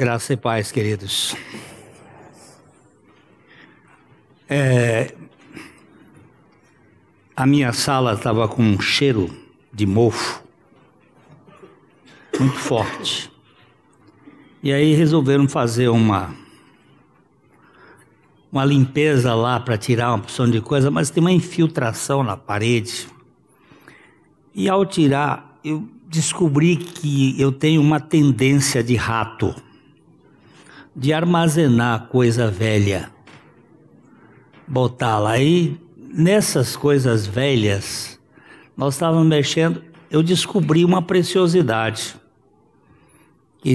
Graça e paz, queridos. A minha sala estava com um cheiro de mofo muito forte. E aí resolveram fazer uma limpeza lá para tirar uma porção de coisa, mas tem uma infiltração na parede. E ao tirar, eu descobri que eu tenho uma tendência de rato, de armazenar coisa velha, botar lá. E nessas coisas velhas, nós estávamos mexendo, eu descobri uma preciosidade que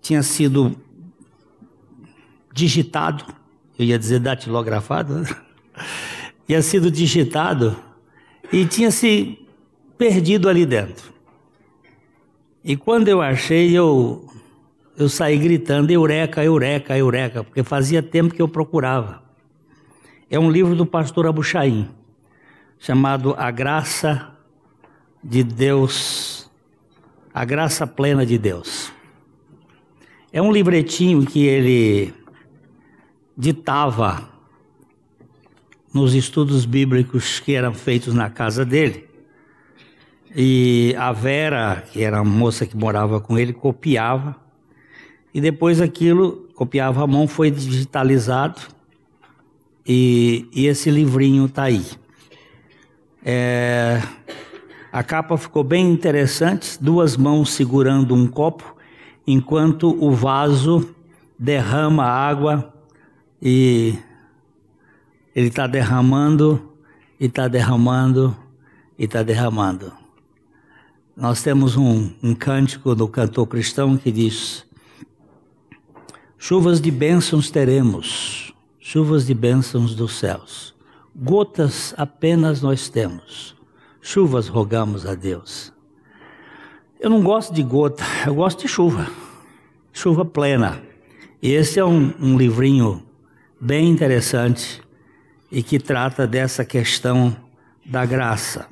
tinha sido digitado, eu ia dizer datilografado, tinha sido digitado e tinha se perdido ali dentro. E quando eu achei, eu saí gritando, eureka, eureka, eureka, porque fazia tempo que eu procurava. É um livro do pastor Abuchaim, chamado A Graça de Deus, A Graça Plena de Deus. É um livretinho que ele ditava nos estudos bíblicos que eram feitos na casa dele. E a Vera, que era a moça que morava com ele, copiava. E depois aquilo, copiava à mão, foi digitalizado. E esse livrinho está aí. A capa ficou bem interessante, duas mãos segurando um copo, enquanto o vaso derrama água e ele está derramando, e está derramando, e está derramando. Nós temos um cântico do cantor cristão que diz: chuvas de bênçãos teremos, chuvas de bênçãos dos céus. Gotas apenas nós temos, chuvas rogamos a Deus. Eu não gosto de gota, eu gosto de chuva, chuva plena. E esse é um livrinho bem interessante e que trata dessa questão da graça.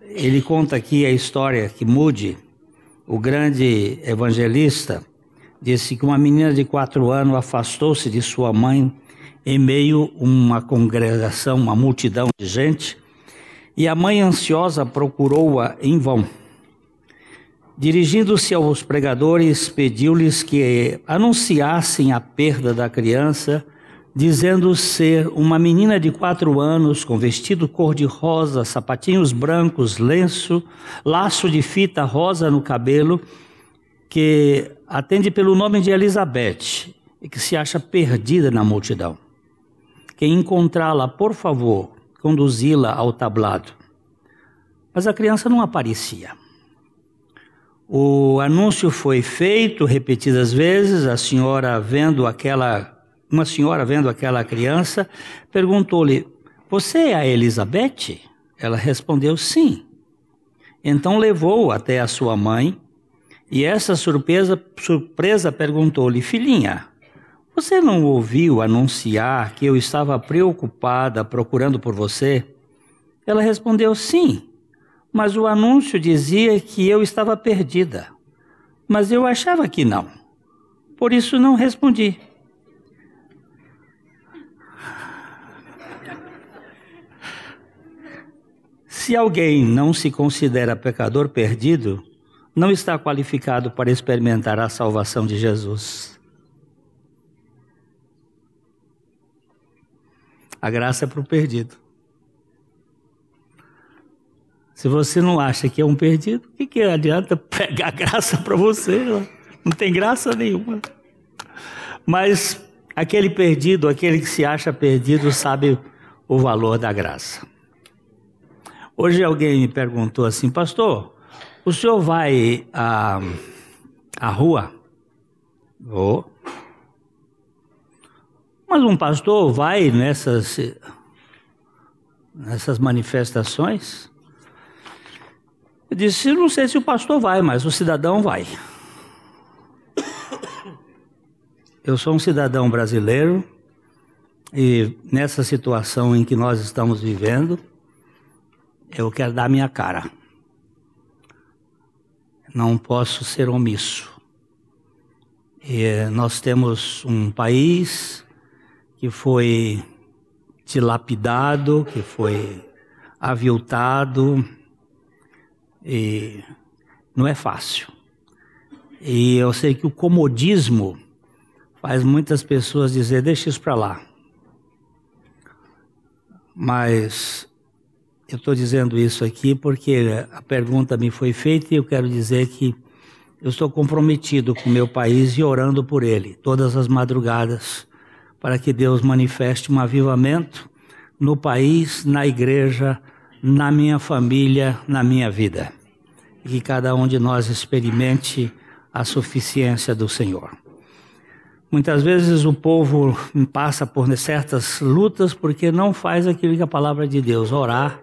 Ele conta aqui a história que Moody, o grande evangelista, disse que uma menina de 4 anos afastou-se de sua mãe em meio a uma congregação, uma multidão de gente, e a mãe ansiosa procurou-a em vão. Dirigindo-se aos pregadores, pediu-lhes que anunciassem a perda da criança, dizendo ser uma menina de 4 anos, com vestido cor-de-rosa, sapatinhos brancos, laço de fita rosa no cabelo, que atende pelo nome de Elizabeth e que se acha perdida na multidão. Quem encontrá-la, por favor, conduzi-la ao tablado. Mas a criança não aparecia. O anúncio foi feito repetidas vezes. Uma senhora vendo aquela criança, perguntou-lhe: você é a Elizabeth? Ela respondeu: sim. Então levou-o até a sua mãe, e essa surpresa perguntou-lhe: filhinha, você não ouviu anunciar que eu estava preocupada procurando por você? Ela respondeu: sim, mas o anúncio dizia que eu estava perdida, mas eu achava que não, por isso não respondi. Se alguém não se considera pecador perdido, não está qualificado para experimentar a salvação de Jesus. A graça é para o perdido. Se você não acha que é um perdido, o que adianta pregar graça para você? Não tem graça nenhuma. Mas aquele perdido, aquele que se acha perdido, sabe o valor da graça. Hoje alguém me perguntou assim: pastor, o senhor vai à rua? Vou. Mas um pastor vai nessas manifestações? Eu disse: não sei se o pastor vai, mas o cidadão vai. Eu sou um cidadão brasileiro e nessa situação em que nós estamos vivendo, eu quero dar minha cara. não posso ser omisso. Nós temos um país que foi dilapidado, que foi aviltado, e não é fácil. E eu sei que o comodismo faz muitas pessoas dizer, deixa isso para lá. Mas eu estou dizendo isso aqui porque a pergunta me foi feita e eu quero dizer que eu estou comprometido com o meu país e orando por ele todas as madrugadas para que Deus manifeste um avivamento no país, na igreja, na minha família, na minha vida. E que cada um de nós experimente a suficiência do Senhor. Muitas vezes o povo passa por certas lutas porque não faz aquilo que a palavra de Deus, orar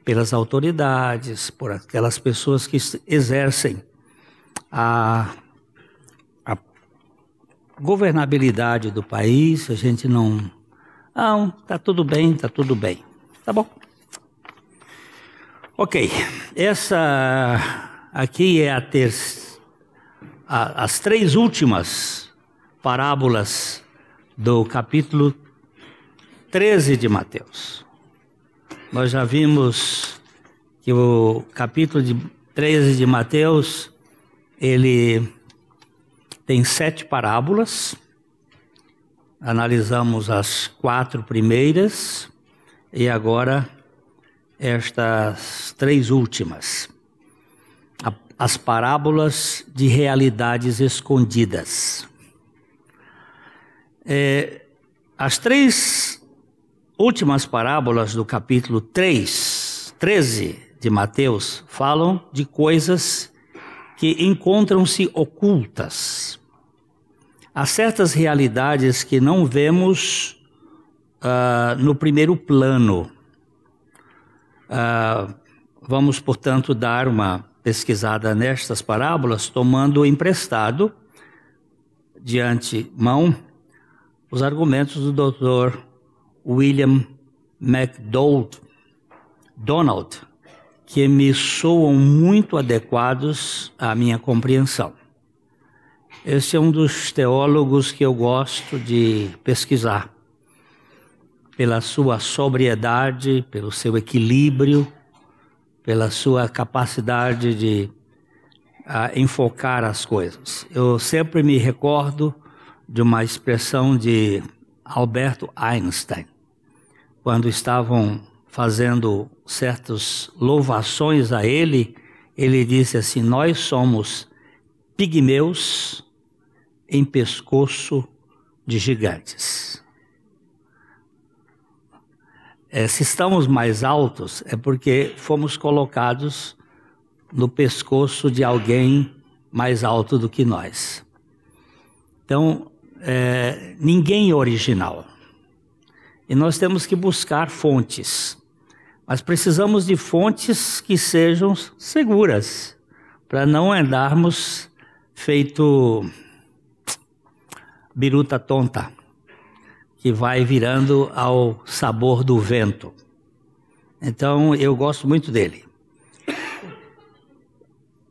pelas autoridades, por aquelas pessoas que exercem a governabilidade do país. A gente não tá tudo bem, tá bom. Ok, essa aqui é as três últimas parábolas do capítulo 13 de Mateus. Nós já vimos que o capítulo 13 de Mateus, ele tem 7 parábolas. Analisamos as 4 primeiras e agora estas 3 últimas. As parábolas de realidades escondidas. As 3 últimas parábolas do capítulo 13 de Mateus falam de coisas que encontram-se ocultas. Há certas realidades que não vemos no primeiro plano. Vamos, portanto, dar uma pesquisada nestas parábolas, tomando emprestado, de antemão, os argumentos do Dr. William MacDonald, que me soam muito adequados à minha compreensão. Esse é um dos teólogos que eu gosto de pesquisar, pela sua sobriedade, pelo seu equilíbrio, pela sua capacidade de enfocar as coisas. Eu sempre me recordo de uma expressão de Albert Einstein, quando estavam fazendo certas louvações a ele, ele disse assim: nós somos pigmeus em pescoço de gigantes. Se estamos mais altos, é porque fomos colocados no pescoço de alguém mais alto do que nós. Então, ninguém é original. E nós temos que buscar fontes. Mas precisamos de fontes que sejam seguras, para não andarmos feito biruta tonta, que vai virando ao sabor do vento. Então, eu gosto muito dele.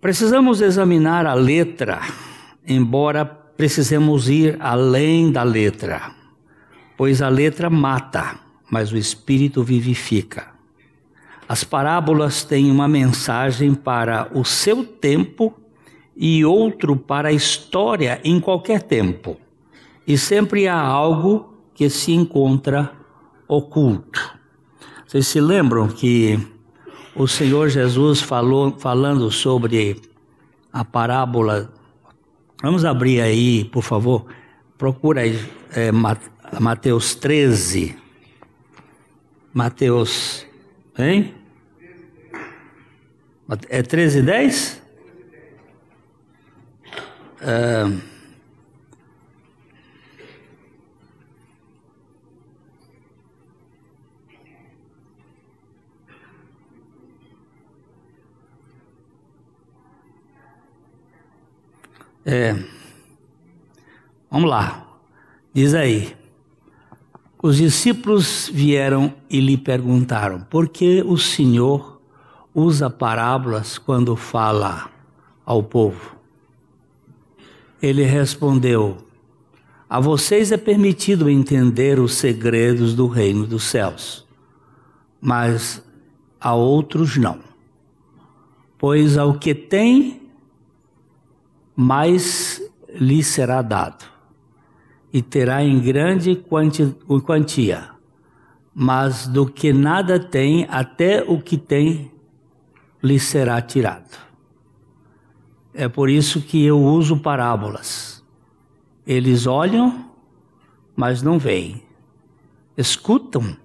Precisamos examinar a letra, embora precisemos ir além da letra, pois a letra mata, mas o espírito vivifica. As parábolas têm uma mensagem para o seu tempo e outro para a história em qualquer tempo. E sempre há algo que se encontra oculto. Vocês se lembram que o Senhor Jesus falando sobre a parábola? Vamos abrir aí, por favor. Procura aí, Mateus 13. Mateus, hein? É 13:10? Vamos lá, diz aí: os discípulos vieram e lhe perguntaram: por que o Senhor usa parábolas quando fala ao povo. Ele respondeu: a vocês é permitido entender os segredos do reino dos céus, mas a outros não. Pois ao que tem, mais lhe será dado, e terá em grande quantia. Mas do que nada tem, até o que tem lhe será tirado. É por isso que eu uso parábolas. Eles olham, mas não veem. Escutam,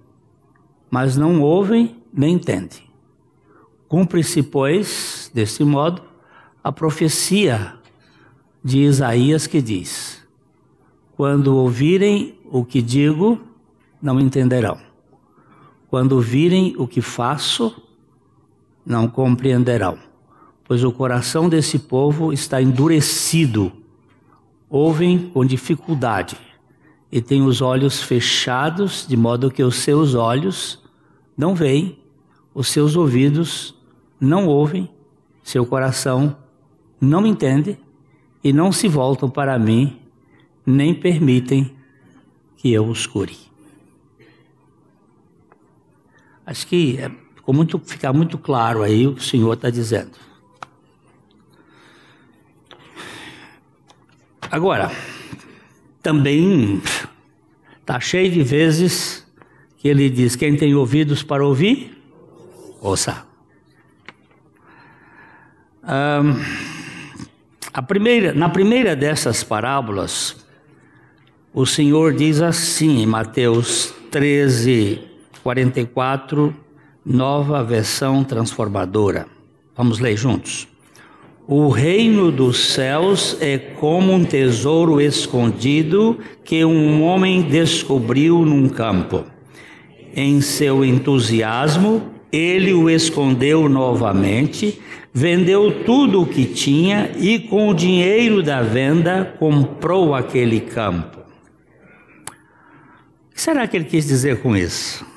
mas não ouvem nem entendem. Cumpre-se, pois, desse modo, a profecia de Isaías que diz: quando ouvirem o que digo, não entenderão. Quando virem o que faço, não compreenderão. Pois o coração desse povo está endurecido, ouvem com dificuldade, e têm os olhos fechados, de modo que os seus olhos não veem, os seus ouvidos não ouvem, seu coração não entende, e não se voltam para mim, nem permitem que eu os cure. Acho que fica muito claro aí o que o Senhor está dizendo. Agora, também está cheio de vezes que ele diz: quem tem ouvidos para ouvir, ouça. Na primeira dessas parábolas, o Senhor diz assim em Mateus 13:44, nova versão transformadora. Vamos ler juntos. O reino dos céus é como um tesouro escondido que um homem descobriu num campo. Em seu entusiasmo, ele o escondeu novamente, vendeu tudo o que tinha e com o dinheiro da venda comprou aquele campo. O que será que ele quis dizer com isso?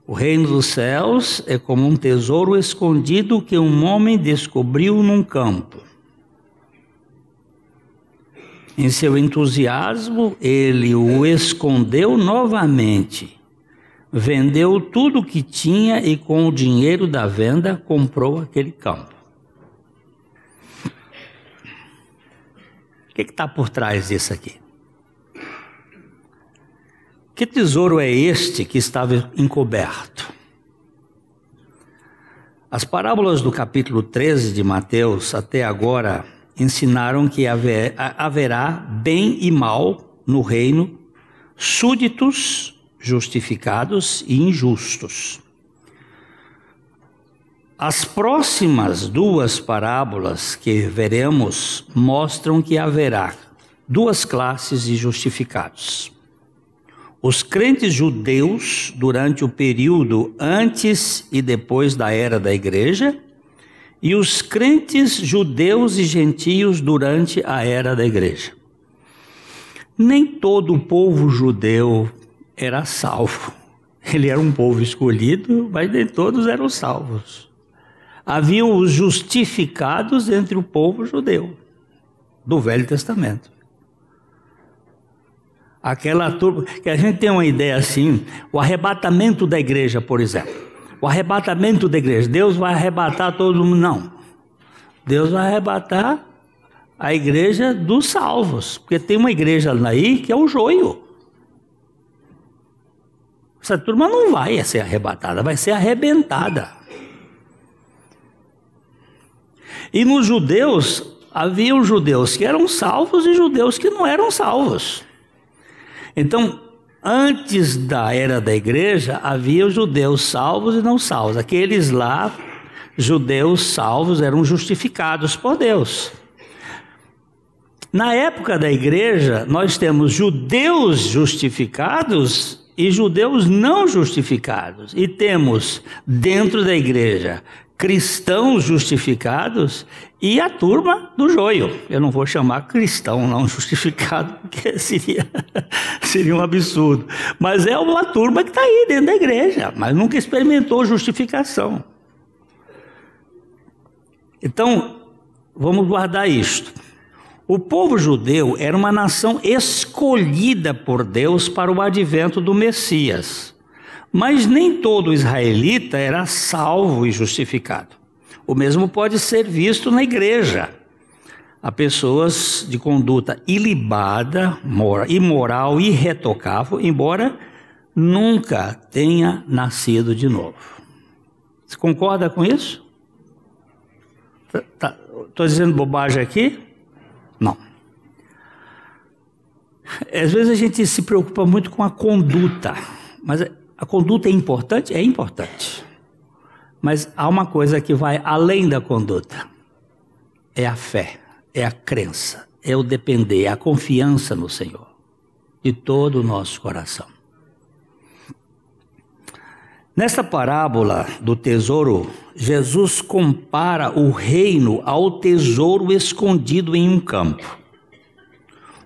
O reino dos céus é como um tesouro escondido que um homem descobriu num campo. Em seu entusiasmo, ele o escondeu novamente, vendeu tudo o que tinha e com o dinheiro da venda comprou aquele campo. O que está por trás disso aqui? Que tesouro é este que estava encoberto? As parábolas do capítulo 13 de Mateus até agora ensinaram que haverá bem e mal no reino, súditos, justificados e injustos. As próximas duas parábolas que veremos mostram que haverá duas classes de justificados. Os crentes judeus durante o período antes e depois da era da igreja, e os crentes judeus e gentios durante a era da igreja. Nem todo o povo judeu era salvo. Ele era um povo escolhido, mas nem todos eram salvos. Haviam os justificados entre o povo judeu do Velho Testamento. Aquela turma, que a gente tem uma ideia assim, o arrebatamento da igreja, por exemplo. O arrebatamento da igreja, Deus vai arrebatar todo mundo. Não. Deus vai arrebatar a igreja dos salvos, porque tem uma igreja aí que é o joio. Essa turma não vai ser arrebatada, vai ser arrebentada. E nos judeus, havia judeus que eram salvos e judeus que não eram salvos. Então, antes da era da igreja, havia os judeus salvos e não salvos. Aqueles lá, judeus salvos, eram justificados por Deus. Na época da igreja, nós temos judeus justificados e judeus não justificados. E temos, dentro da igreja, cristãos justificados e a turma do joio. Eu não vou chamar cristão não justificado, porque seria um absurdo. Mas é uma turma que está aí dentro da igreja, mas nunca experimentou justificação. Então, vamos guardar isto. O povo judeu era uma nação escolhida por Deus para o advento do Messias. Mas nem todo israelita era salvo e justificado. O mesmo pode ser visto na igreja. Há pessoas de conduta ilibada, imoral, irretocável, embora nunca tenha nascido de novo. Você concorda com isso? Estou dizendo bobagem aqui? Não. Às vezes a gente se preocupa muito com a conduta, mas a conduta é importante? É importante. Mas há uma coisa que vai além da conduta. É a fé, é a crença, é o depender, é a confiança no Senhor, de todo o nosso coração. Nesta parábola do tesouro, Jesus compara o reino ao tesouro escondido em um campo.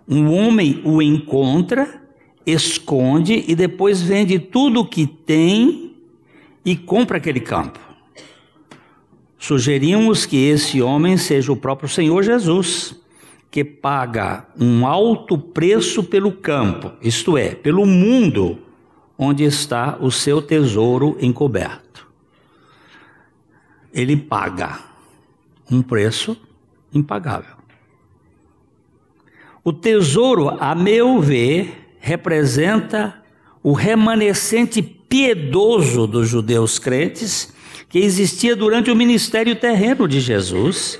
Um homem o encontra, esconde e depois vende tudo o que tem e compra aquele campo. Sugerimos que esse homem seja o próprio Senhor Jesus, que paga um alto preço pelo campo, isto é, pelo mundo onde está o seu tesouro encoberto. Ele paga um preço impagável. O tesouro, a meu ver, representa o remanescente piedoso dos judeus crentes que existia durante o ministério terreno de Jesus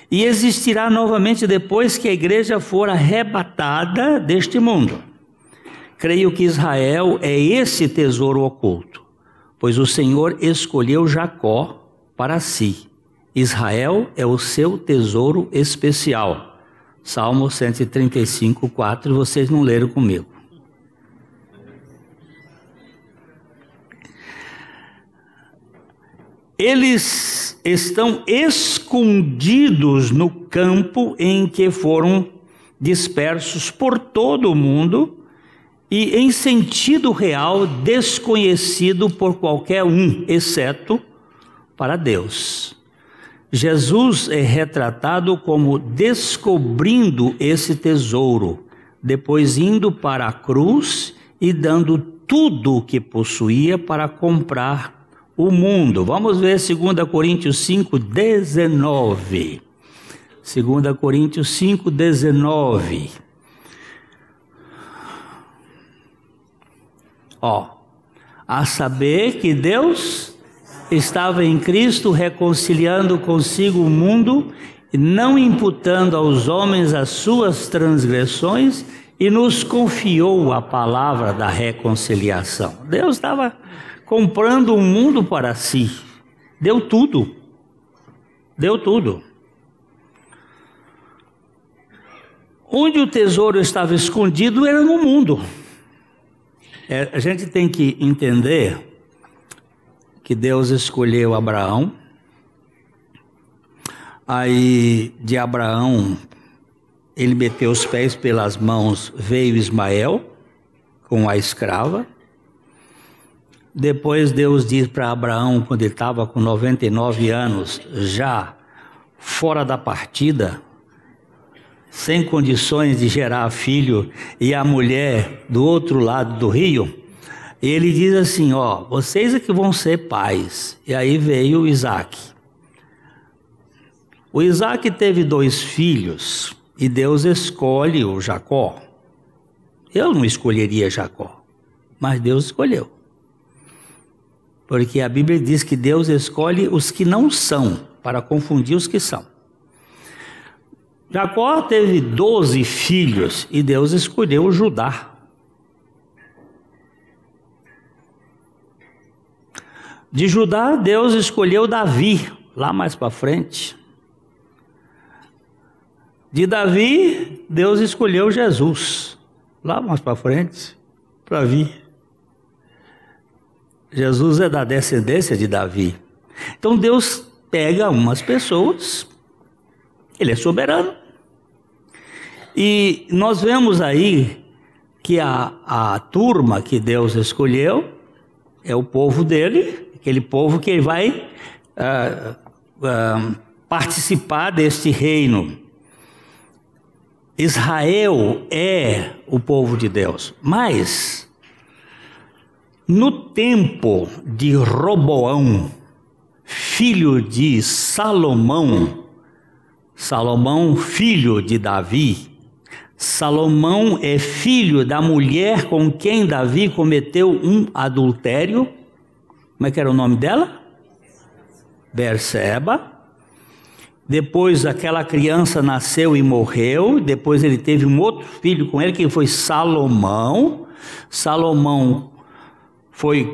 e existirá novamente depois que a igreja for arrebatada deste mundo. Creio que Israel é esse tesouro oculto, pois o Senhor escolheu Jacó para si. Israel é o seu tesouro especial. Salmo 135, 4, vocês não leram comigo. Eles estão escondidos no campo em que foram dispersos por todo o mundo e em sentido real desconhecido por qualquer um, exceto para Deus. Jesus é retratado como descobrindo esse tesouro, depois indo para a cruz e dando tudo o que possuía para comprar o mundo. Vamos ver 2 Coríntios 5, 19. 2 Coríntios 5, 19. A saber que Deus estava em Cristo reconciliando consigo o mundo, não imputando aos homens as suas transgressões, e nos confiou a palavra da reconciliação. Deus estava comprando o mundo para si. Deu tudo. Deu tudo. Onde o tesouro estava escondido era no mundo. A gente tem que entender que Deus escolheu Abraão. Aí de Abraão, ele meteu os pés pelas mãos, veio Ismael com a escrava. Depois Deus diz para Abraão, quando ele estava com 99 anos, já fora da partida, sem condições de gerar filho, e a mulher do outro lado do rio, ele diz assim, vocês é que vão ser pais. E aí veio Isaac. O Isaac teve 2 filhos, e Deus escolhe o Jacó. Eu não escolheria Jacó, mas Deus escolheu. Porque a Bíblia diz que Deus escolhe os que não são, para confundir os que são. Jacó teve 12 filhos e Deus escolheu Judá. De Judá, Deus escolheu Davi, lá mais para frente. De Davi, Deus escolheu Jesus, lá mais para frente, para vir. Jesus é da descendência de Davi. Então Deus pega umas pessoas, Ele é soberano. E nós vemos aí que a turma que Deus escolheu é o povo dele, aquele povo que ele vai participar deste reino. Israel é o povo de Deus, mas no tempo de Roboão, filho de Salomão, filho de Davi, Salomão é filho da mulher com quem Davi cometeu um adultério. Como é que era o nome dela? Berseba. Depois aquela criança nasceu e morreu. Depois ele teve um outro filho com ele, que foi Salomão. Salomão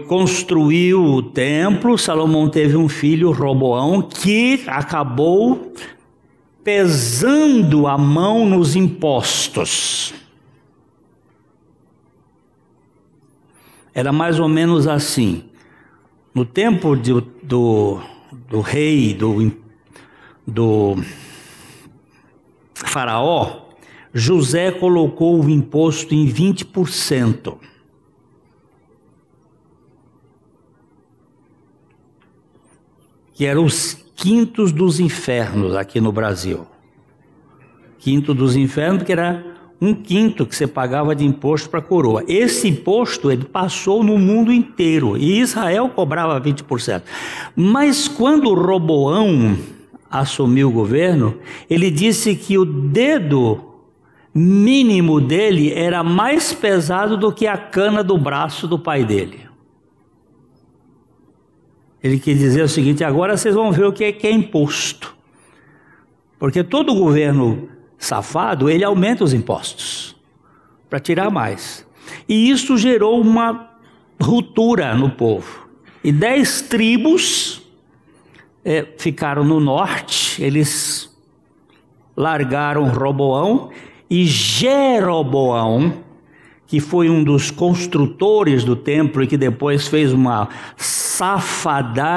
construiu o templo. Salomão teve um filho, Roboão, que acabou pesando a mão nos impostos. Era mais ou menos assim. No tempo do rei, do faraó, José colocou o imposto em 20%. Que eram os quintos dos infernos aqui no Brasil. Quinto dos infernos, porque era 1/5 que você pagava de imposto para a coroa. Esse imposto ele passou no mundo inteiro e Israel cobrava 20%. Mas quando Roboão assumiu o governo, ele disse que o dedo mínimo dele era mais pesado do que a cana do braço do pai dele. Ele quis dizer o seguinte: agora vocês vão ver o que é imposto. Porque todo governo safado, ele aumenta os impostos para tirar mais. E isso gerou uma ruptura no povo. E 10 tribos ficaram no norte, eles largaram Roboão, e Jeroboão, que foi um dos construtores do templo e que depois fez uma safadeza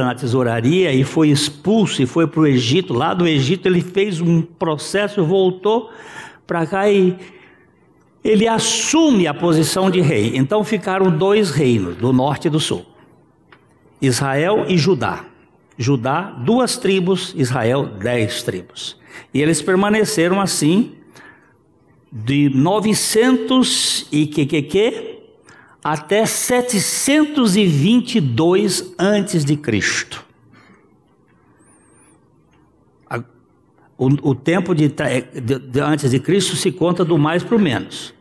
na tesouraria e foi expulso e foi para o Egito. Lá do Egito ele fez um processo, voltou para cá e ele assume a posição de rei. Então ficaram 2 reinos, do norte e do sul, Israel e Judá. Judá, 2 tribos, Israel, 10 tribos. E eles permaneceram assim de 900 até 722 antes de Cristo. O tempo de antes de Cristo se conta do mais para o menos.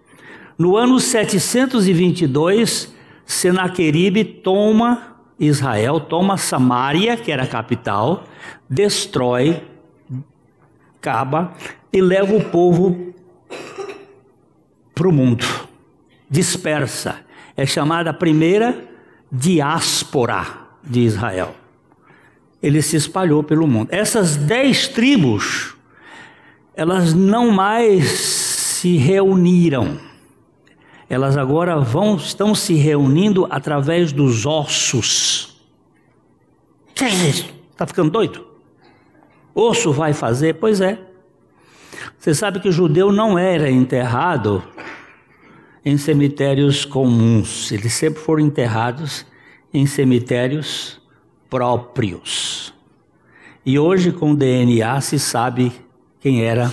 No ano 722, Senaqueribe toma Israel, toma Samaria, que era a capital, destrói, acaba e leva o povo para o mundo, dispersa. É chamada a primeira diáspora de Israel. Ele se espalhou pelo mundo. Essas 10 tribos, elas não mais se reuniram. Elas agora estão se reunindo através dos ossos. Que é isso? Está ficando doido? Osso vai fazer? Pois é. Você sabe que o judeu não era enterrado em cemitérios comuns. Eles sempre foram enterrados em cemitérios próprios. E hoje com o DNA se sabe quem eram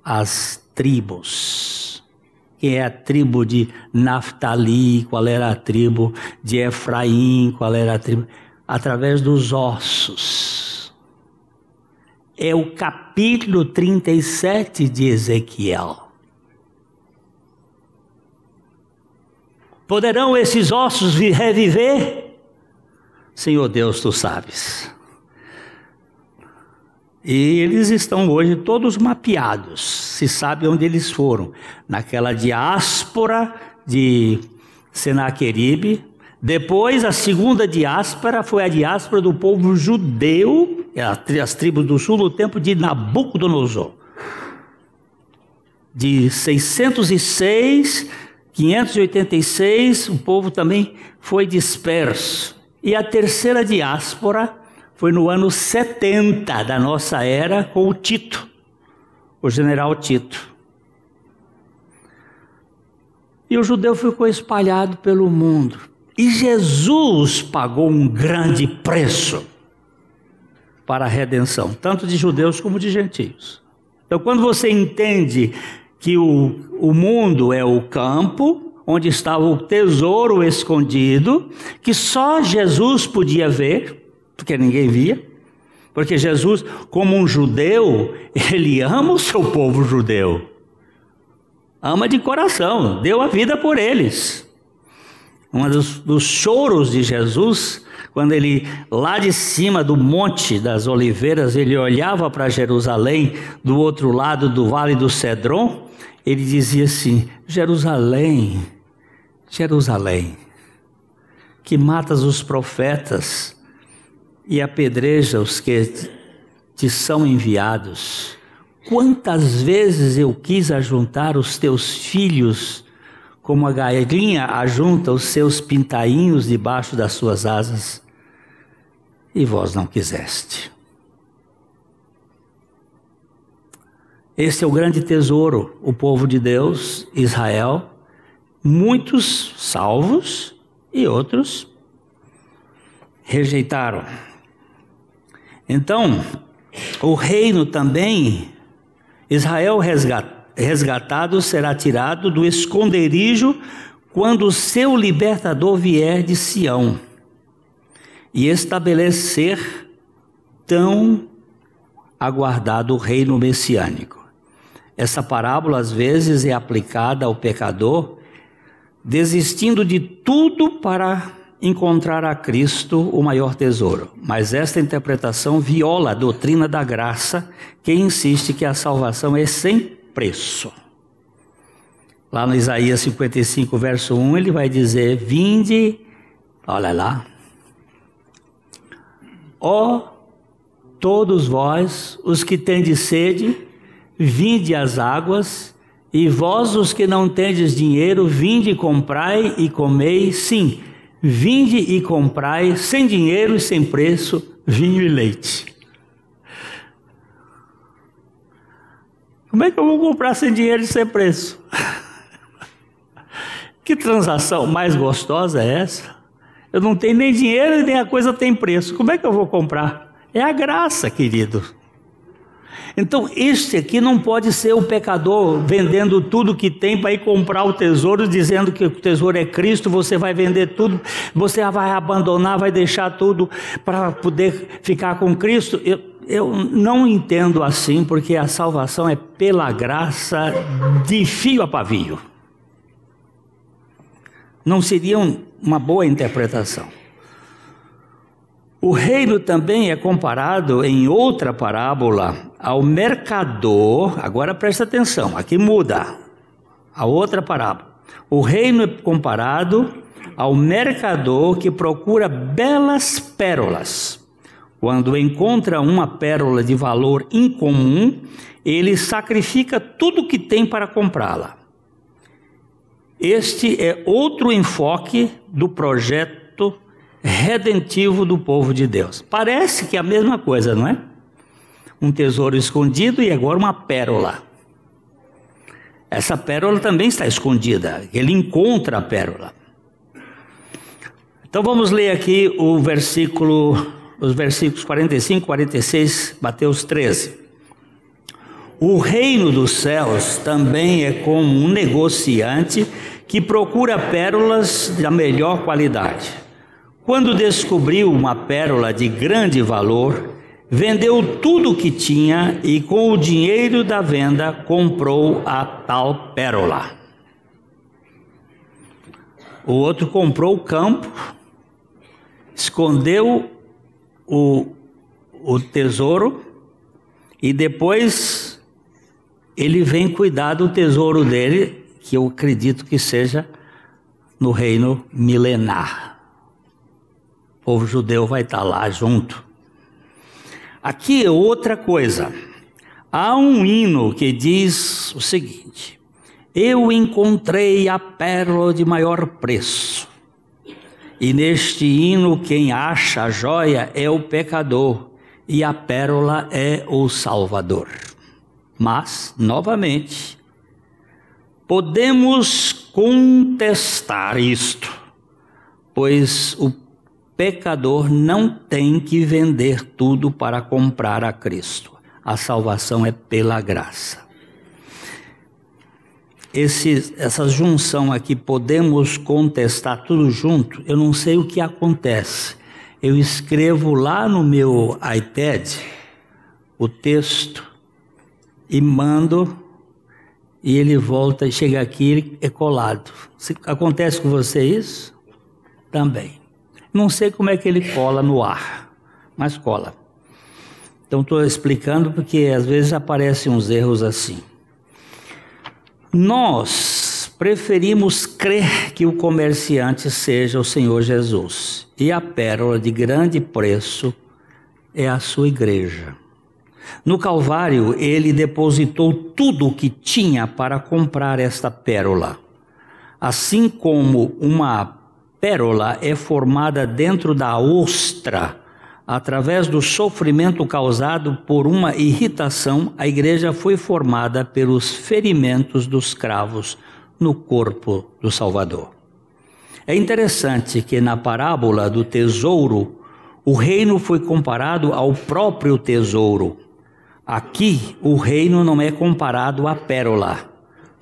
as tribos. Quem é a tribo de Naftali, qual era a tribo de Efraim, qual era a tribo, através dos ossos. É o capítulo 37 de Ezequiel. Poderão esses ossos reviver? Senhor Deus, tu sabes. E eles estão hoje todos mapeados, se sabe onde eles foram, naquela diáspora de Senaqueribe. Depois a segunda diáspora foi a diáspora do povo judeu, as tribos do sul, no tempo de Nabucodonosor. De 606, 586, o povo também foi disperso. E a terceira diáspora foi no ano 70 da nossa era, com o Tito, o general Tito. E o judeu ficou espalhado pelo mundo. E Jesus pagou um grande preço. para a redenção, tanto de judeus como de gentios. Então, quando você entende que o mundo é o campo onde estava o tesouro escondido, que só Jesus podia ver, porque ninguém via, porque Jesus, como um judeu, ele ama o seu povo judeu, ama de coração, deu a vida por eles. Um dos choros de Jesus, quando ele, lá de cima do Monte das Oliveiras, ele olhava para Jerusalém, do outro lado do Vale do Cedron, ele dizia assim: Jerusalém, Jerusalém, que matas os profetas e apedreja os que te são enviados. Quantas vezes eu quis ajuntar os teus filhos, como a galinha ajunta os seus pintainhos debaixo das suas asas, e vós não quiseste. Esse é o grande tesouro, o povo de Deus, Israel, muitos salvos e outros rejeitaram. Então, o reino também, Israel resgatado será tirado do esconderijo quando o seu libertador vier de Sião e estabelecer tão aguardado reino messiânico. Essa parábola às vezes é aplicada ao pecador desistindo de tudo para encontrar a Cristo o maior tesouro. Mas esta interpretação viola a doutrina da graça, que insiste que a salvação é sem preço. Lá no Isaías 55, verso 1, ele vai dizer: vinde, olha lá, ó todos vós, os que tendes sede, vinde às águas, e vós, os que não tendes dinheiro, vinde, comprai e comei. Sim, vinde e comprai, sem dinheiro e sem preço, vinho e leite. Como é que eu vou comprar sem dinheiro e sem preço? Que transação mais gostosa é essa? Eu não tenho nem dinheiro e nem a coisa tem preço. Como é que eu vou comprar? É a graça, querido. Então, este aqui não pode ser o pecador vendendo tudo que tem para ir comprar o tesouro, dizendo que o tesouro é Cristo. Você vai vender tudo, você vai abandonar, vai deixar tudo para poder ficar com Cristo. Eu não entendo assim, porque a salvação é pela graça de fio a pavio. Não seria uma boa interpretação. O reino também é comparado em outra parábola ao mercador. Agora presta atenção, aqui muda a outra parábola. O reino é comparado ao mercador que procura belas pérolas. Quando encontra uma pérola de valor incomum, ele sacrifica tudo que tem para comprá-la. Este é outro enfoque do projeto redentivo do povo de Deus. Parece que é a mesma coisa, não é? Um tesouro escondido e agora uma pérola. Essa pérola também está escondida. Ele encontra a pérola. Então vamos ler aqui os versículos 45, 46, Mateus 13. O reino dos céus também é como um negociante que procura pérolas da melhor qualidade. Quando descobriu uma pérola de grande valor, vendeu tudo o que tinha e com o dinheiro da venda comprou a tal pérola. O outro comprou o campo, escondeu o tesouro e depois ele vem cuidar do tesouro dele, que eu acredito que seja no reino milenar. O povo judeu vai estar lá junto. Aqui é outra coisa. Há um hino que diz o seguinte: eu encontrei a pérola de maior preço. E neste hino quem acha a joia é o pecador e a pérola é o Salvador. Mas, novamente, podemos contestar isto, pois o pecador não tem que vender tudo para comprar a Cristo. A salvação é pela graça. Essa junção aqui, podemos contestar tudo junto, eu não sei o que acontece. Eu escrevo lá no meu iPad o texto e mando, e ele volta e chega aqui, ele é colado. Acontece com você isso? Também. Não sei como é que ele cola no ar, mas cola. Então estou explicando porque às vezes aparecem uns erros assim. Nós preferimos crer que o comerciante seja o Senhor Jesus, e a pérola de grande preço é a sua igreja. No Calvário, ele depositou tudo o que tinha para comprar esta pérola. Assim como uma pérola é formada dentro da ostra, através do sofrimento causado por uma irritação, a igreja foi formada pelos ferimentos dos cravos no corpo do Salvador. É interessante que na parábola do tesouro, o reino foi comparado ao próprio tesouro. Aqui, o reino não é comparado à pérola,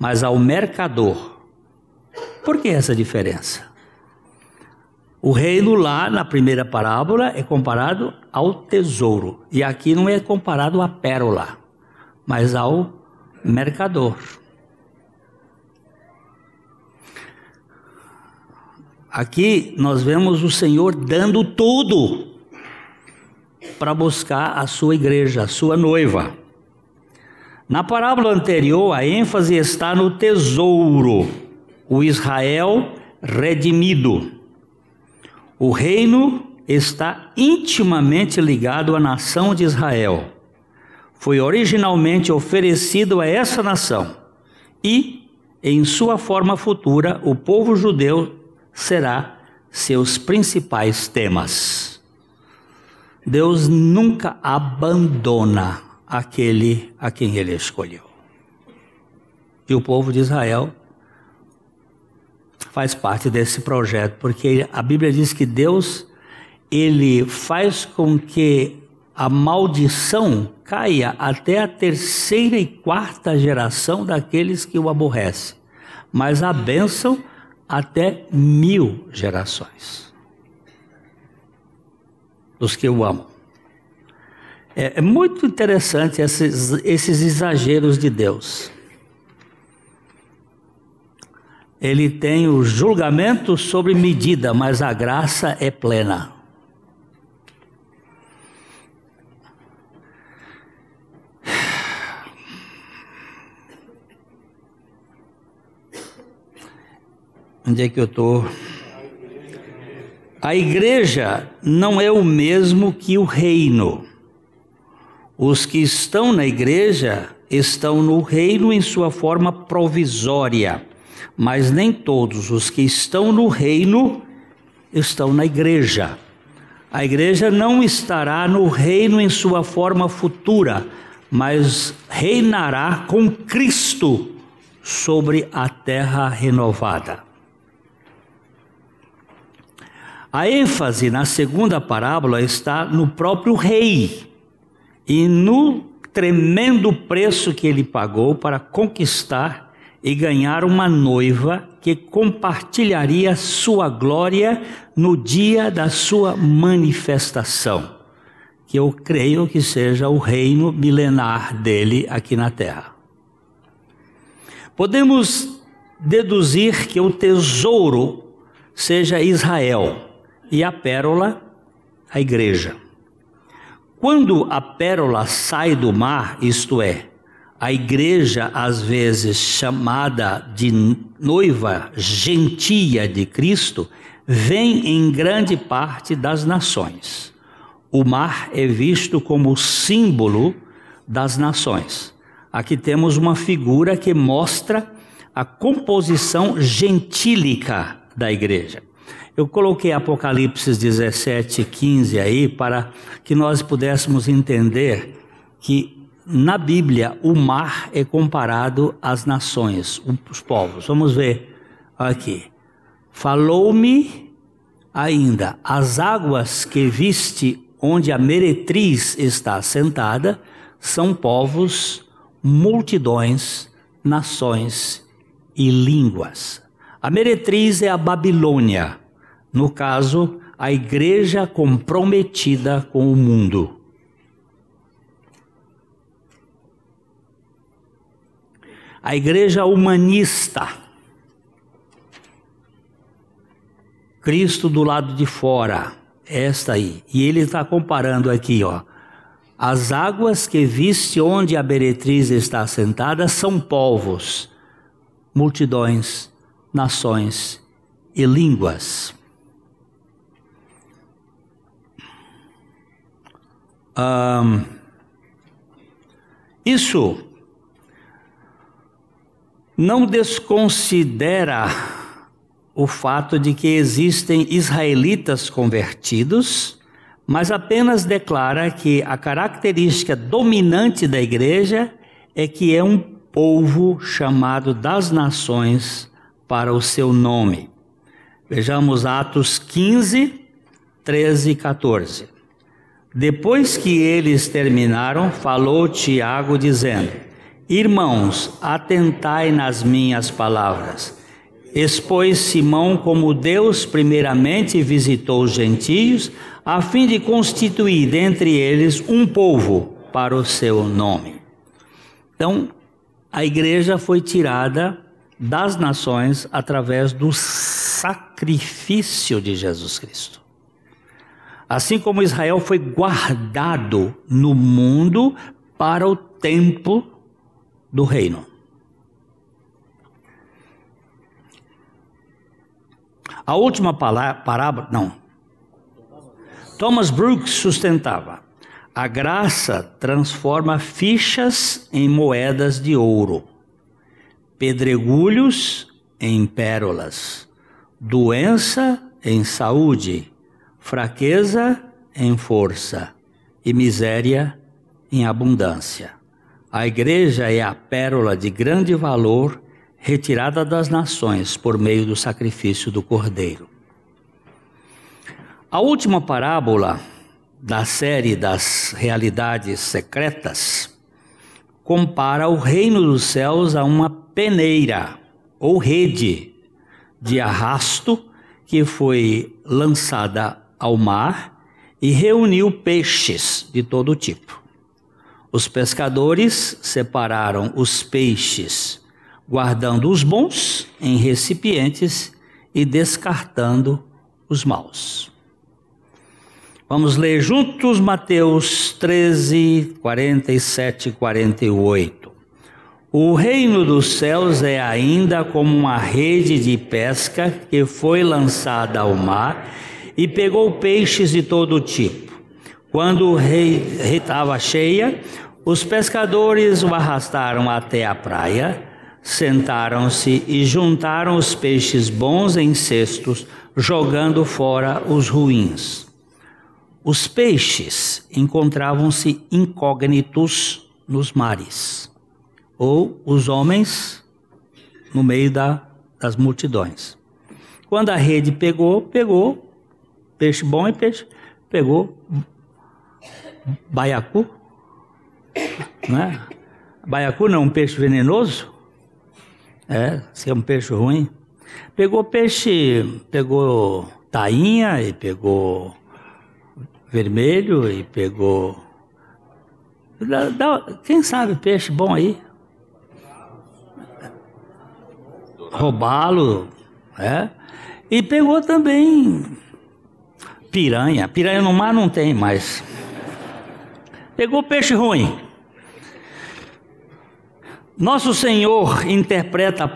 mas ao mercador. Por que essa diferença? O reino lá na primeira parábola é comparado ao tesouro, e aqui não é comparado à pérola, mas ao mercador. Aqui nós vemos o Senhor dando tudo para buscar a sua igreja, a sua noiva. Na parábola anterior, a ênfase está no tesouro, o Israel redimido. O reino está intimamente ligado à nação de Israel. Foi originalmente oferecido a essa nação e, em sua forma futura, o povo judeu será seus principais temas. Deus nunca abandona aquele a quem ele escolheu. E o povo de Israel faz parte desse projeto, porque a Bíblia diz que Deus, ele faz com que a maldição caia até a terceira e quarta geração daqueles que o aborrecem, mas a bênção até 1000 gerações dos que o amam. É muito interessante esses exageros de Deus. Ele tem o julgamento sobre medida, mas a graça é plena. Onde é que eu estou? A igreja não é o mesmo que o reino. Os que estão na igreja estão no reino em sua forma provisória, mas nem todos os que estão no reino estão na igreja. A igreja não estará no reino em sua forma futura, mas reinará com Cristo sobre a terra renovada. A ênfase na segunda parábola está no próprio rei e no tremendo preço que ele pagou para conquistar e ganhar uma noiva que compartilharia sua glória no dia da sua manifestação, que eu creio que seja o reino milenar dele aqui na terra. Podemos deduzir que o tesouro seja Israel e a pérola, a igreja. Quando a pérola sai do mar, isto é, a igreja, às vezes chamada de noiva gentia de Cristo, vem em grande parte das nações. O mar é visto como símbolo das nações. Aqui temos uma figura que mostra a composição gentílica da igreja. Eu coloquei Apocalipse 17, 15 aí para que nós pudéssemos entender que na Bíblia o mar é comparado às nações, os povos. Vamos ver aqui. Falou-me ainda: as águas que viste onde a meretriz está assentada são povos, multidões, nações e línguas. A meretriz é a Babilônia, no caso, a igreja comprometida com o mundo. A igreja humanista, Cristo do lado de fora, esta aí. E ele está comparando aqui, ó. As águas que viste onde a meretriz está assentada são povos, multidões, nações e línguas. Isso não desconsidera o fato de que existem israelitas convertidos, mas apenas declara que a característica dominante da igreja é que é um povo chamado das nações para o seu nome. Vejamos Atos 15, 13 e 14. Depois que eles terminaram, falou Tiago dizendo: irmãos, atentai nas minhas palavras. Expôs Simão como Deus primeiramente visitou os gentios, a fim de constituir dentre eles um povo para o seu nome. Então, a igreja foi tirada das nações através do sacrifício de Jesus Cristo. Assim como Israel foi guardado no mundo para o tempo do reino. A última parábola, não. Thomas Brooks sustentava: a graça transforma fichas em moedas de ouro, pedregulhos em pérolas, doença em saúde, fraqueza em força e miséria em abundância. A igreja é a pérola de grande valor retirada das nações por meio do sacrifício do Cordeiro. A última parábola da série das realidades secretas compara o reino dos céus a uma peneira ou rede de arrasto que foi lançada ao mar e reuniu peixes de todo tipo. Os pescadores separaram os peixes, guardando os bons em recipientes e descartando os maus. Vamos ler juntos Mateus 13, 47 e 48. O reino dos céus é ainda como uma rede de pesca que foi lançada ao mar e pegou peixes de todo tipo. Quando o rei estava cheia, os pescadores o arrastaram até a praia, sentaram-se e juntaram os peixes bons em cestos, jogando fora os ruins. Os peixes encontravam-se incógnitos nos mares, ou os homens no meio das multidões. Quando a rede pegou peixe bom e peixe, pegou baiacu, né? Baiacu não, um peixe venenoso, se é um peixe ruim. Pegou tainha e pegou vermelho e pegou, quem sabe peixe bom aí? Robalo, e pegou também piranha no mar não tem mais. Pegou peixe ruim. Nosso Senhor interpreta a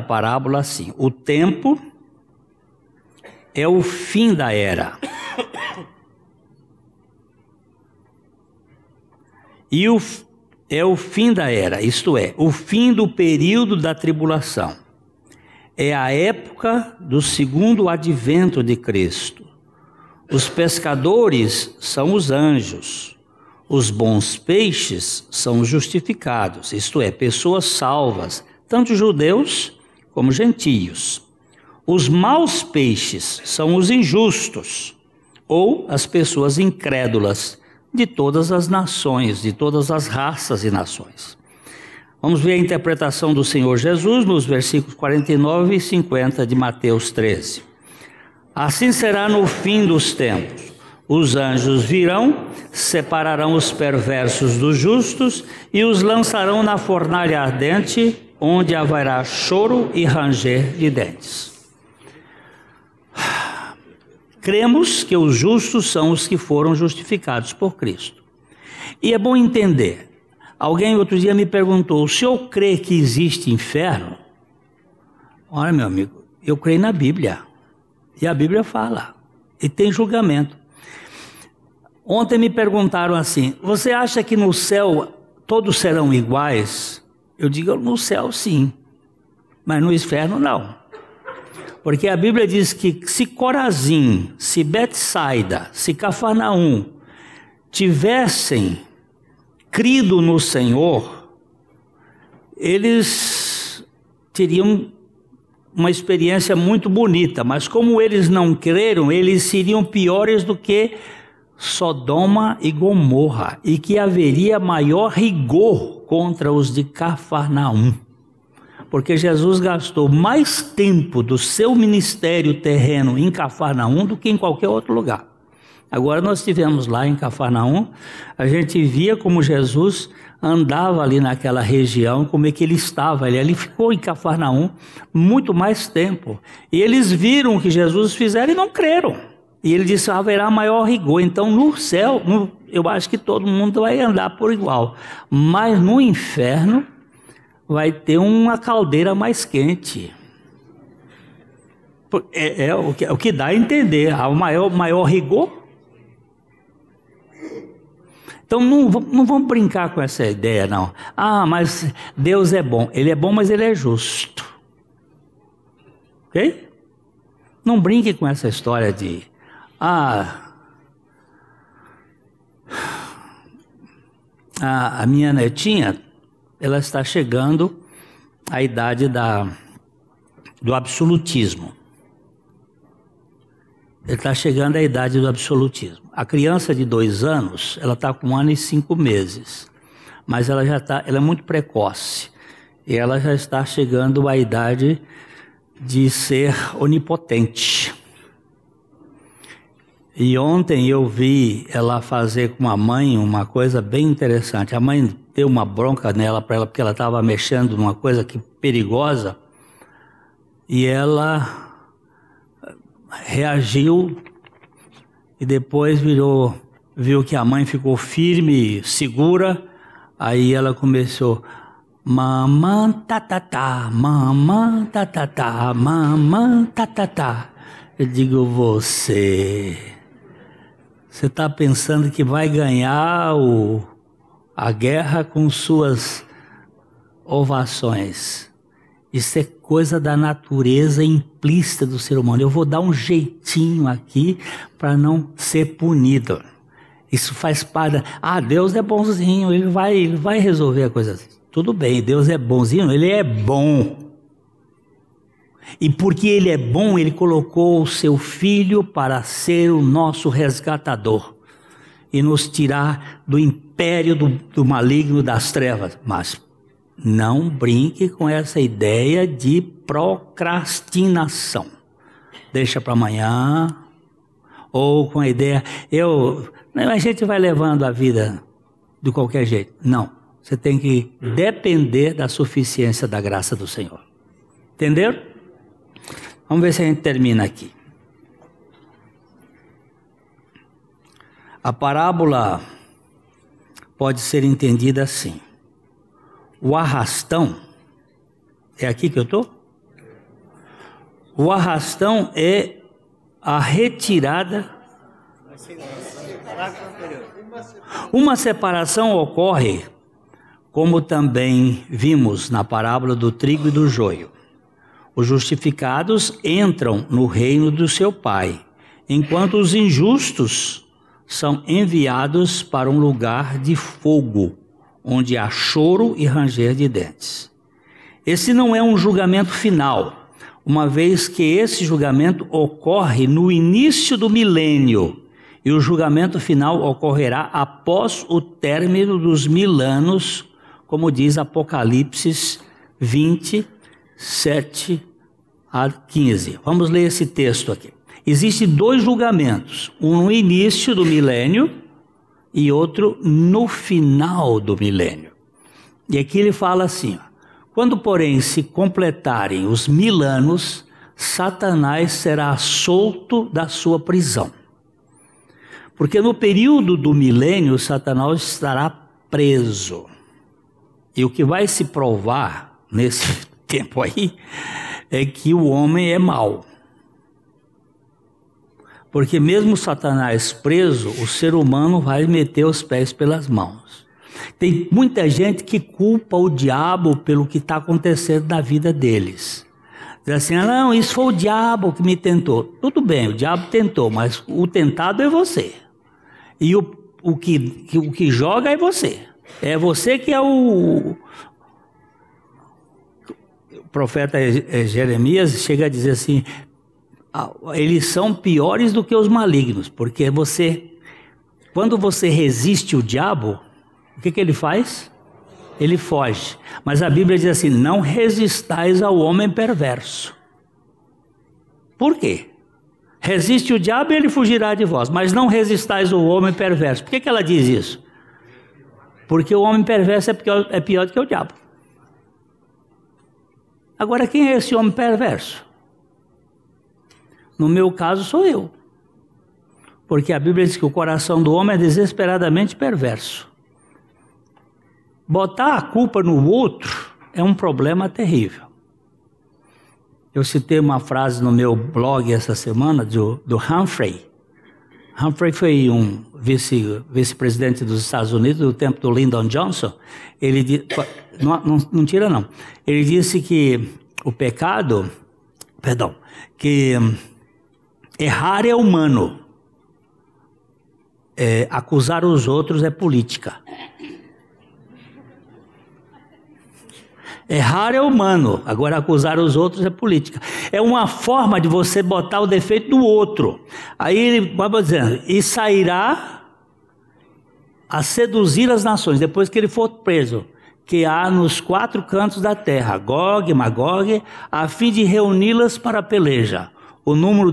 parábola assim: o tempo é o fim da era. É o fim da era, isto é, o fim do período da tribulação. É a época do segundo advento de Cristo. Os pescadores são os anjos. Os bons peixes são os justificados, isto é, pessoas salvas, tanto judeus como gentios. Os maus peixes são os injustos, ou as pessoas incrédulas de todas as nações, de todas as raças e nações. Vamos ver a interpretação do Senhor Jesus nos versículos 49 e 50 de Mateus 13. Assim será no fim dos tempos. Os anjos virão, separarão os perversos dos justos e os lançarão na fornalha ardente, onde haverá choro e ranger de dentes. Cremos que os justos são os que foram justificados por Cristo. E é bom entender. Alguém outro dia me perguntou: o senhor crê que existe inferno? Olha, meu amigo, eu creio na Bíblia. E a Bíblia fala. E tem julgamento. Ontem me perguntaram assim: você acha que no céu todos serão iguais? Eu digo: no céu sim, mas no inferno não. Porque a Bíblia diz que se Corazim, se Betsaida, se Cafarnaum tivessem crido no Senhor, eles teriam uma experiência muito bonita, mas como eles não creram, eles seriam piores do que Sodoma e Gomorra, e que haveria maior rigor contra os de Cafarnaum, porque Jesus gastou mais tempo do seu ministério terreno em Cafarnaum do que em qualquer outro lugar. Agora nós estivemos lá em Cafarnaum, a gente via como Jesus andava ali naquela região, como é que ele estava. Ele ficou em Cafarnaum muito mais tempo. E eles viram o que Jesus fizeram e não creram. E ele disse: haverá maior rigor. Então no céu, eu acho que todo mundo vai andar por igual. Mas no inferno vai ter uma caldeira mais quente. É o que dá a entender. Há o maior rigor. Então não vamos brincar com essa ideia, não. Ah, mas Deus é bom. Ele é bom, mas ele é justo. Ok? Não brinque com essa história de... a minha netinha, ela está chegando à idade do absolutismo. Ele está chegando à idade do absolutismo. A criança de 2 anos, ela está com 1 ano e 5 meses. Mas ela é muito precoce. E ela já está chegando à idade de ser onipotente. E ontem eu vi ela fazer com a mãe uma coisa bem interessante. A mãe deu uma bronca nela para ela, porque ela estava mexendo numa coisa perigosa. E ela reagiu e depois viu que a mãe ficou firme, segura. Aí ela começou: mamã tatatá, mamã tatatá, mamã tatatá. Eu digo: você está pensando que vai ganhar a guerra com suas ovações. Isso é coisa da natureza implícita do ser humano. Eu vou dar um jeitinho aqui para não ser punido. Isso faz parte. Deus é bonzinho, ele vai resolver a coisa. Tudo bem, Deus é bonzinho, ele é bom. E porque ele é bom, ele colocou o seu filho para ser o nosso resgatador e nos tirar do império do maligno, das trevas. Mas não brinque com essa ideia de procrastinação. Deixa para amanhã. Ou com a ideia, a gente vai levando a vida de qualquer jeito. Não, você tem que depender da suficiência da graça do Senhor. Entenderam? Vamos ver se a gente termina aqui. A parábola pode ser entendida assim. O arrastão, é aqui que eu estou? O arrastão é a retirada. Uma separação ocorre, como também vimos na parábola do trigo e do joio. Os justificados entram no reino do seu Pai, enquanto os injustos são enviados para um lugar de fogo, onde há choro e ranger de dentes. Esse não é um julgamento final. uma vez que esse julgamento ocorre no início do milênio, e o julgamento final ocorrerá após o término dos 1000 anos, como diz Apocalipse 20, 7 a 15. Vamos ler esse texto aqui. Existem 2 julgamentos, um no início do milênio e outro no final do milênio. E aqui ele fala assim, quando porém se completarem os 1000 anos, Satanás será solto da sua prisão. Porque no período do milênio, Satanás estará preso. E o que vai se provar nesse tempo aí é que o homem é mau. Porque mesmo Satanás preso, o ser humano vai meter os pés pelas mãos. Tem muita gente que culpa o diabo pelo que está acontecendo na vida deles. Diz assim, não, isso foi o diabo que me tentou. Tudo bem, o diabo tentou, mas o tentado é você. E o que joga é você. É você que é o profeta Jeremias chega a dizer assim, eles são piores do que os malignos, porque quando você resiste o diabo, o que ele faz? Ele foge. Mas a Bíblia diz assim, não resistais ao homem perverso. Por quê? Resiste o diabo e ele fugirá de vós, mas não resistais ao homem perverso. Por que ela diz isso? Porque o homem perverso é pior do que o diabo. Agora, quem é esse homem perverso? No meu caso, sou eu. Porque a Bíblia diz que o coração do homem é desesperadamente perverso. Botar a culpa no outro é um problema terrível. Eu citei uma frase no meu blog essa semana do Humphrey. Humphrey foi um vice-presidente dos Estados Unidos do tempo do Lyndon Johnson. Ele não tira não. Ele disse que que errar é humano, acusar os outros é política. Errar é humano, agora acusar os outros é política. É uma forma de você botar o defeito do outro. Aí ele vai dizendo, e sairá a seduzir as nações, depois que ele for preso, que há nos 4 cantos da terra, Gog e Magog, a fim de reuni-las para a peleja. O número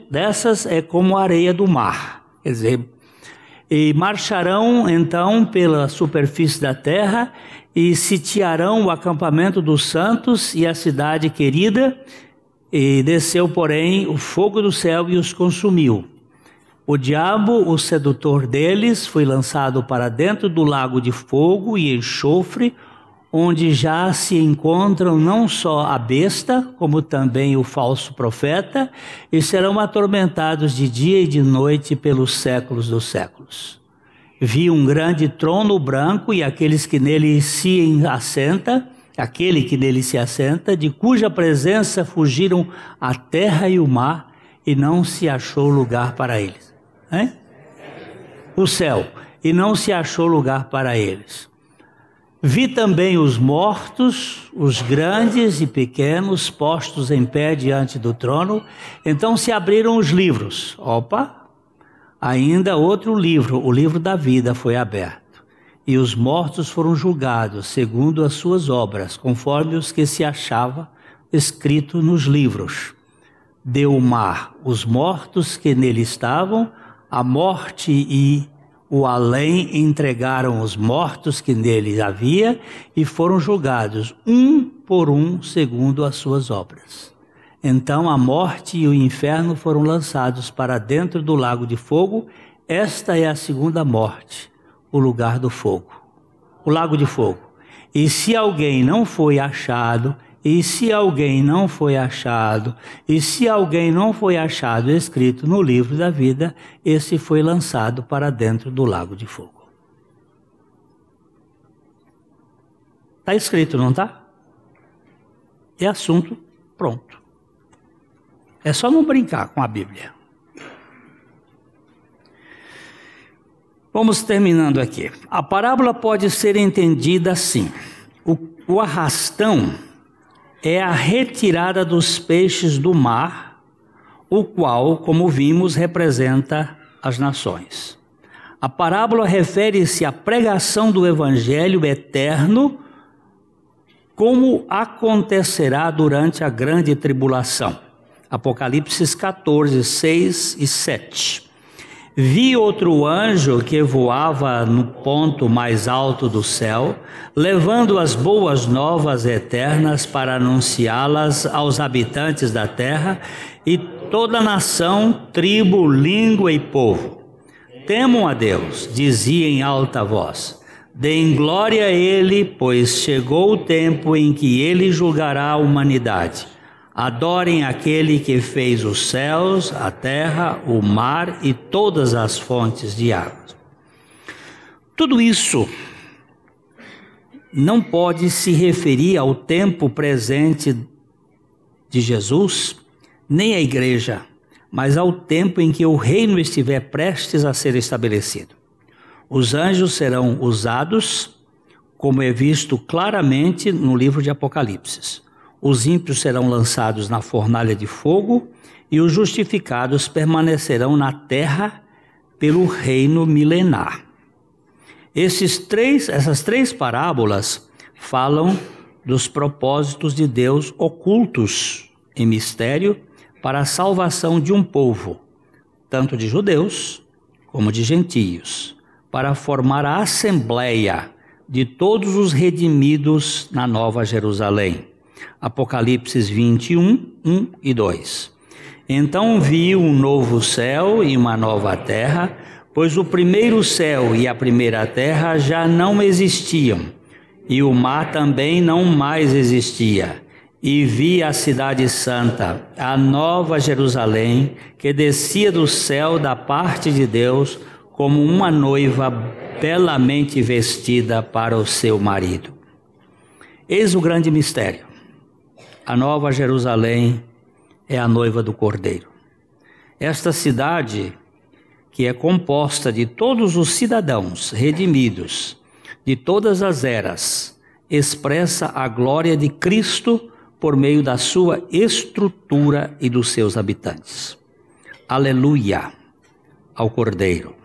dessas é como a areia do mar. Quer dizer, e marcharão então pela superfície da terra e sitiarão o acampamento dos santos e a cidade querida, e desceu, porém, o fogo do céu e os consumiu. O diabo, o sedutor deles, foi lançado para dentro do lago de fogo e enxofre, onde já se encontram não só a besta, como também o falso profeta, e serão atormentados de dia e de noite pelos séculos dos séculos. Vi um grande trono branco e aquele que nele se assenta, de cuja presença fugiram a terra e o mar, e não se achou lugar para eles. O céu, e não se achou lugar para eles. Vi também os mortos, os grandes e pequenos, postos em pé diante do trono. Então se abriram os livros. Ainda outro livro, o livro da vida, foi aberto. E os mortos foram julgados segundo as suas obras, conforme os que se achava escrito nos livros. Deu o mar os mortos que nele estavam, a morte e o além entregaram os mortos que nele havia e foram julgados, um por um, segundo as suas obras. Então a morte e o inferno foram lançados para dentro do lago de fogo. Esta é a segunda morte, o lugar do fogo, o lago de fogo. E se alguém não foi achado escrito no livro da vida, esse foi lançado para dentro do lago de fogo. Está escrito, não está? É assunto pronto. É só não brincar com a Bíblia. Vamos terminando aqui. A parábola pode ser entendida assim. O arrastão é a retirada dos peixes do mar, o qual, como vimos, representa as nações. A parábola refere-se à pregação do evangelho eterno, como acontecerá durante a grande tribulação. Apocalipse 14, 6 e 7. Vi outro anjo que voava no ponto mais alto do céu, levando as boas novas eternas para anunciá-las aos habitantes da terra e toda nação, tribo, língua e povo. Temam a Deus, dizia em alta voz. Deem glória a Ele, pois chegou o tempo em que Ele julgará a humanidade. Adorem aquele que fez os céus, a terra, o mar e todas as fontes de água. Tudo isso não pode se referir ao tempo presente de Jesus, nem à igreja, mas ao tempo em que o reino estiver prestes a ser estabelecido. Os anjos serão usados, como é visto claramente no livro de Apocalipse. Os ímpios serão lançados na fornalha de fogo e os justificados permanecerão na terra pelo reino milenar. Essas três parábolas falam dos propósitos de Deus ocultos em mistério para a salvação de um povo, tanto de judeus como de gentios, para formar a assembleia de todos os redimidos na Nova Jerusalém. Apocalipse 21, 1 e 2. Então vi um novo céu e uma nova terra, pois o primeiro céu e a primeira terra já não existiam, e o mar também não mais existia. E vi a cidade santa, a nova Jerusalém, que descia do céu da parte de Deus, como uma noiva belamente vestida para o seu marido. Eis o grande mistério. A nova Jerusalém é a noiva do Cordeiro. Esta cidade, que é composta de todos os cidadãos redimidos, de todas as eras, expressa a glória de Cristo por meio da sua estrutura e dos seus habitantes. Aleluia ao Cordeiro.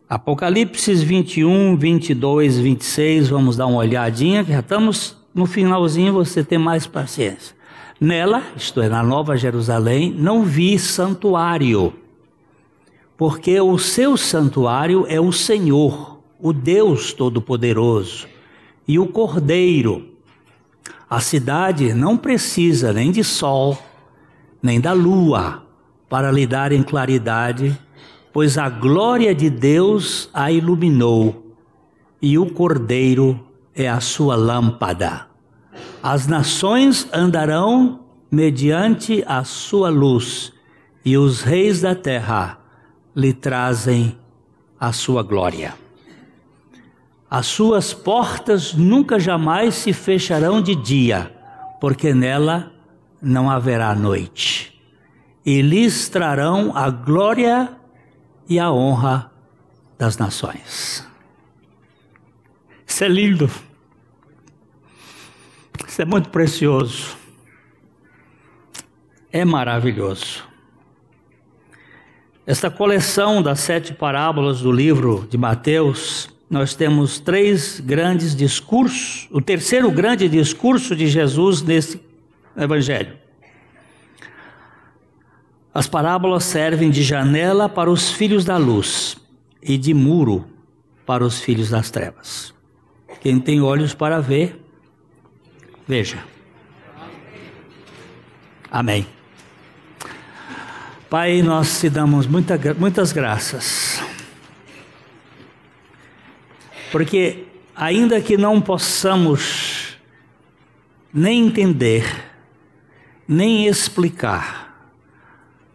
Apocalipse 21, 22, 26, vamos dar uma olhadinha, que já estamos no finalzinho, você tem mais paciência. Nela, isto é, na Nova Jerusalém, não vi santuário, porque o seu santuário é o Senhor, o Deus Todo-Poderoso, e o Cordeiro. A cidade não precisa nem de sol, nem da lua, para lhe dar em claridade, pois a glória de Deus a iluminou, e o Cordeiro é a sua lâmpada. As nações andarão mediante a sua luz, e os reis da terra lhe trazem a sua glória. As suas portas nunca jamais se fecharão de dia, porque nela não haverá noite. E lhes trarão a glória e a honra das nações. Isso é lindo. Isso é muito precioso. É maravilhoso. Esta coleção das 7 parábolas do livro de Mateus, nós temos 3 grandes discursos, o terceiro grande discurso de Jesus nesse evangelho. As parábolas servem de janela para os filhos da luz e de muro para os filhos das trevas. Quem tem olhos para ver, veja. Amém. Pai, nós te damos muitas graças, porque ainda que não possamos nem entender, nem explicar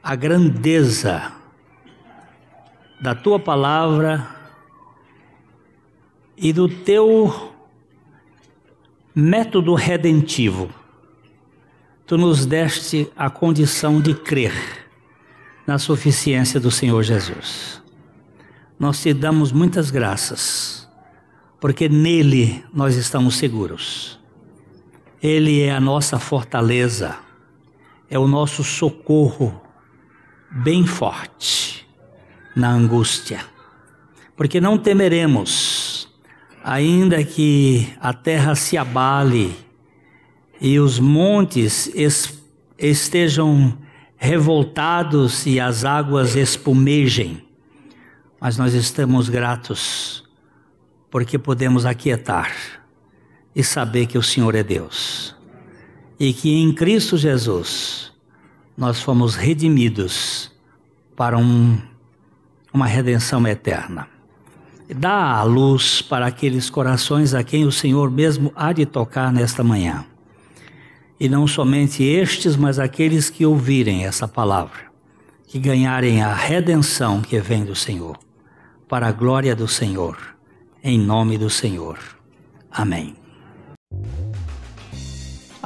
a grandeza da tua palavra e do teu método redentivo, tu nos deste a condição de crer na suficiência do Senhor Jesus. Nós te damos muitas graças, porque nele nós estamos seguros. Ele é a nossa fortaleza, é o nosso socorro bem forte na angústia. Porque não temeremos, ainda que a terra se abale e os montes estejam revoltados e as águas espumejem, mas nós estamos gratos porque podemos aquietar e saber que o Senhor é Deus e que em Cristo Jesus nós fomos redimidos para uma redenção eterna. Dá a luz para aqueles corações a quem o Senhor mesmo há de tocar nesta manhã. E não somente estes, mas aqueles que ouvirem essa palavra, que ganharem a redenção que vem do Senhor, para a glória do Senhor, em nome do Senhor. Amém.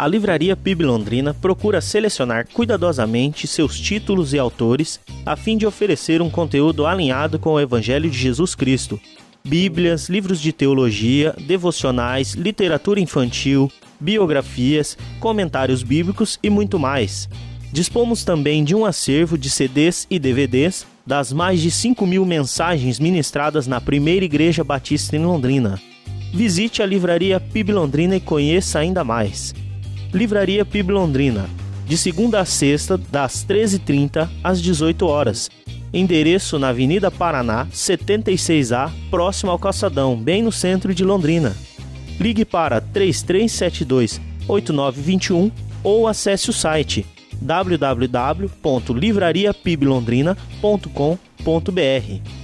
A Livraria PIB Londrina procura selecionar cuidadosamente seus títulos e autores a fim de oferecer um conteúdo alinhado com o Evangelho de Jesus Cristo. Bíblias, livros de teologia, devocionais, literatura infantil, biografias, comentários bíblicos e muito mais. Dispomos também de um acervo de CDs e DVDs das mais de 5.000 mensagens ministradas na Primeira Igreja Batista em Londrina. Visite a Livraria PIB Londrina e conheça ainda mais. Livraria PIB Londrina, de segunda a sexta, das 13h30 às 18h. Endereço na Avenida Paraná, 76A, próximo ao Calçadão, bem no centro de Londrina. Ligue para 3372-8921 ou acesse o site www.livrariapiblondrina.com.br.